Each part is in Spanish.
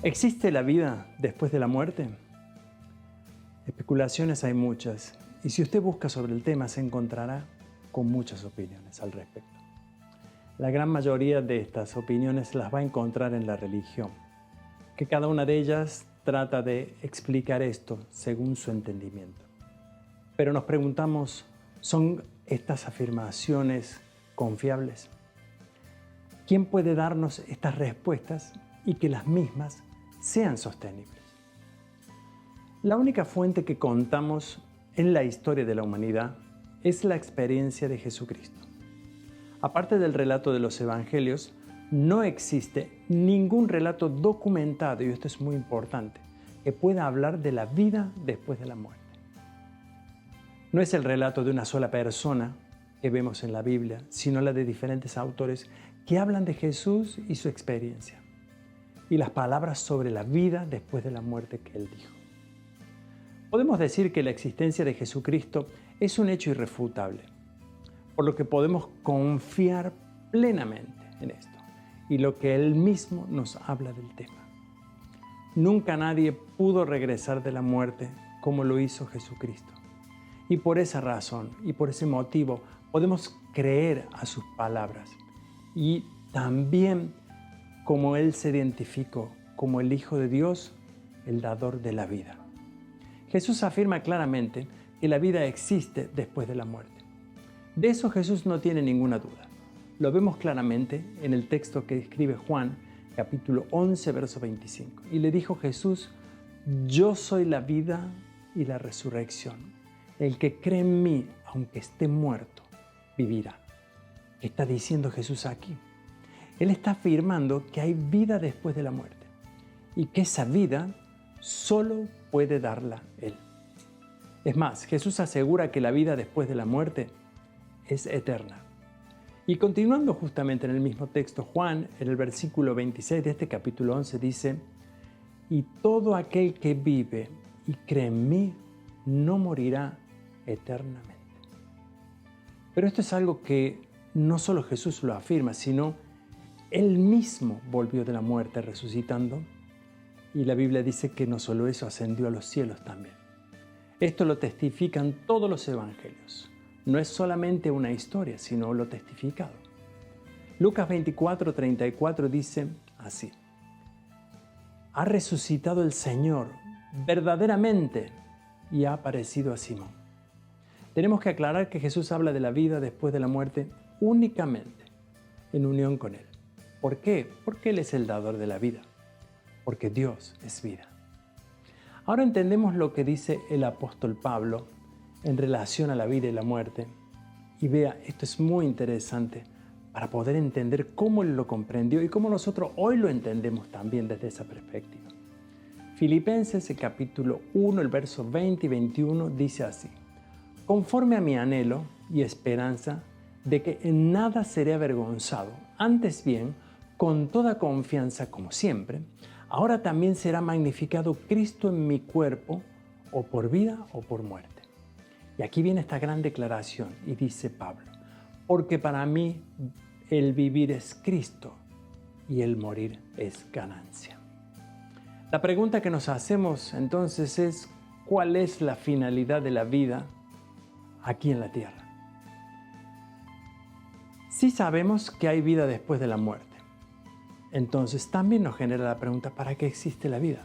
¿Existe la vida después de la muerte? Especulaciones hay muchas, y si usted busca sobre el tema se encontrará con muchas opiniones al respecto. La gran mayoría de estas opiniones las va a encontrar en la religión, que cada una de ellas trata de explicar esto según su entendimiento. Pero nos preguntamos, ¿son estas afirmaciones confiables? ¿Quién puede darnos estas respuestas y que las mismas sean sostenibles? La única fuente que contamos en la historia de la humanidad es la experiencia de Jesucristo. Aparte del relato de los evangelios, no existe ningún relato documentado, y esto es muy importante, que pueda hablar de la vida después de la muerte. No es el relato de una sola persona que vemos en la Biblia, sino la de diferentes autores que hablan de Jesús y su experiencia, y las palabras sobre la vida después de la muerte que Él dijo. Podemos decir que la existencia de Jesucristo es un hecho irrefutable, por lo que podemos confiar plenamente en esto y lo que Él mismo nos habla del tema. Nunca nadie pudo regresar de la muerte como lo hizo Jesucristo. Y por esa razón y por ese motivo podemos creer a sus palabras y también como Él se identificó como el Hijo de Dios, el dador de la vida. Jesús afirma claramente que la vida existe después de la muerte. De eso Jesús no tiene ninguna duda. Lo vemos claramente en el texto que escribe Juan, capítulo 11, verso 25. Y le dijo Jesús: yo soy la vida y la resurrección. El que cree en mí, aunque esté muerto, vivirá. ¿Qué está diciendo Jesús aquí? Él está afirmando que hay vida después de la muerte y que esa vida solo puede darla Él. Es más, Jesús asegura que la vida después de la muerte es eterna. Y continuando justamente en el mismo texto, Juan, en el versículo 26 de este capítulo 11, dice: y todo aquel que vive y cree en mí no morirá eternamente. Pero esto es algo que no solo Jesús lo afirma, sino Él mismo volvió de la muerte resucitando. Y la Biblia dice que no solo eso, ascendió a los cielos también. Esto lo testifican todos los evangelios. No es solamente una historia, sino lo testificado. Lucas 24:34 dice así: ha resucitado el Señor verdaderamente y ha aparecido a Simón. Tenemos que aclarar que Jesús habla de la vida después de la muerte únicamente en unión con Él. ¿Por qué? Porque Él es el dador de la vida. Porque Dios es vida. Ahora entendemos lo que dice el apóstol Pablo en relación a la vida y la muerte. Y vea, esto es muy interesante para poder entender cómo Él lo comprendió y cómo nosotros hoy lo entendemos también desde esa perspectiva. Filipenses, el capítulo 1, el verso 20 y 21 dice así: conforme a mi anhelo y esperanza de que en nada seré avergonzado, antes bien, con toda confianza como siempre, ahora también será magnificado Cristo en mi cuerpo, o por vida o por muerte. Y aquí viene esta gran declaración y dice Pablo: porque para mí el vivir es Cristo y el morir es ganancia. La pregunta que nos hacemos entonces es: ¿cuál es la finalidad de la vida aquí en la tierra? Sí sabemos que hay vida después de la muerte. Entonces también nos genera la pregunta: ¿para qué existe la vida?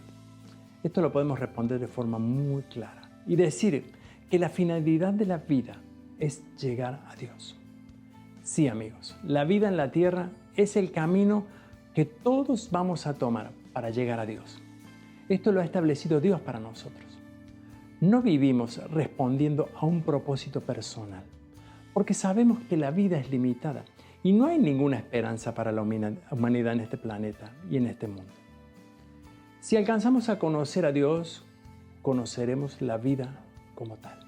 Esto lo podemos responder de forma muy clara y decir que la finalidad de la vida es llegar a Dios. Sí, amigos, la vida en la tierra es el camino que todos vamos a tomar para llegar a Dios. Esto lo ha establecido Dios para nosotros. No vivimos respondiendo a un propósito personal, porque sabemos que la vida es limitada y no hay ninguna esperanza para la humanidad en este planeta y en este mundo. Si alcanzamos a conocer a Dios, conoceremos la vida como tal.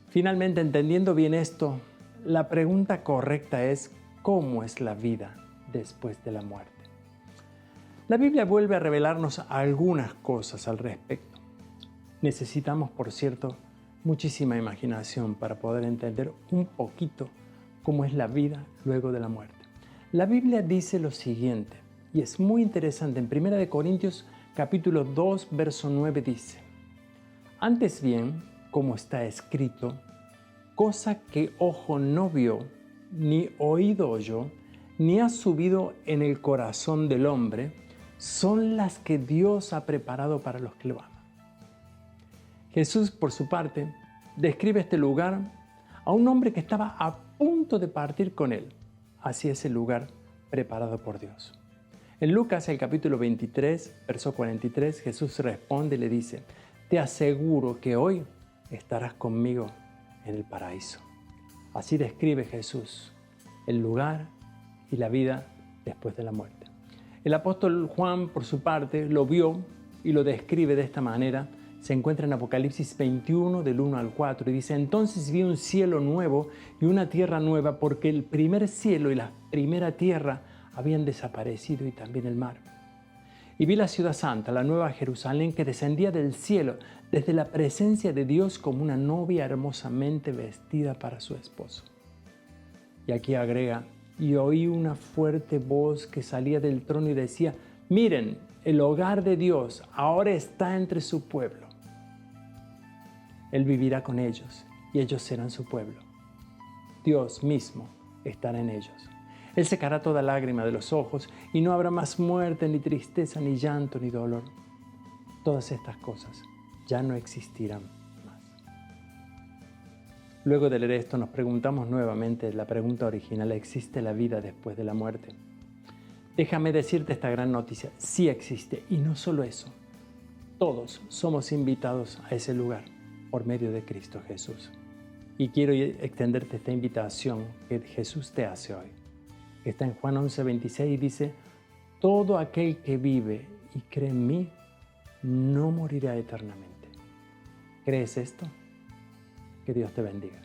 Finalmente, entendiendo bien esto, la pregunta correcta es: ¿cómo es la vida después de la muerte? La Biblia vuelve a revelarnos algunas cosas al respecto. Necesitamos, por cierto, muchísima imaginación para poder entender un poquito cómo es la vida luego de la muerte. La Biblia dice lo siguiente, Y es muy interesante. En 1 Corintios capítulo 2, verso 9 dice: antes bien, como está escrito, cosa que ojo no vio, ni oído oyó, ni ha subido en el corazón del hombre, son las que Dios ha preparado para los que lo aman. Jesús, por su parte, describe este lugar a un hombre que estaba a punto de partir con él hacia ese lugar preparado por Dios. En Lucas, el capítulo 23, verso 43, Jesús responde y le dice: te aseguro que hoy estarás conmigo en el paraíso. Así describe Jesús el lugar y la vida después de la muerte. El apóstol Juan, por su parte, lo vio y lo describe de esta manera. Se encuentra en Apocalipsis 21, del 1 al 4, y dice: entonces vi un cielo nuevo y una tierra nueva, porque el primer cielo y la primera tierra habían desaparecido, y también el mar. Y vi la ciudad santa, la nueva Jerusalén, que descendía del cielo, desde la presencia de Dios, como una novia hermosamente vestida para su esposo. Y aquí agrega: y oí una fuerte voz que salía del trono y decía: miren, el hogar de Dios ahora está entre su pueblo. Él vivirá con ellos y ellos serán su pueblo. Dios mismo estará en ellos. Él secará toda lágrima de los ojos y no habrá más muerte, ni tristeza, ni llanto, ni dolor. Todas estas cosas ya no existirán más. Luego de leer esto nos preguntamos nuevamente la pregunta original: ¿existe la vida después de la muerte? Déjame decirte esta gran noticia: sí existe, y no solo eso. Todos somos invitados a ese lugar por medio de Cristo Jesús. Y quiero extenderte esta invitación que Jesús te hace hoy. Está en Juan 11:26 y dice: todo aquel que vive y cree en mí no morirá eternamente. ¿Crees esto? Que Dios te bendiga.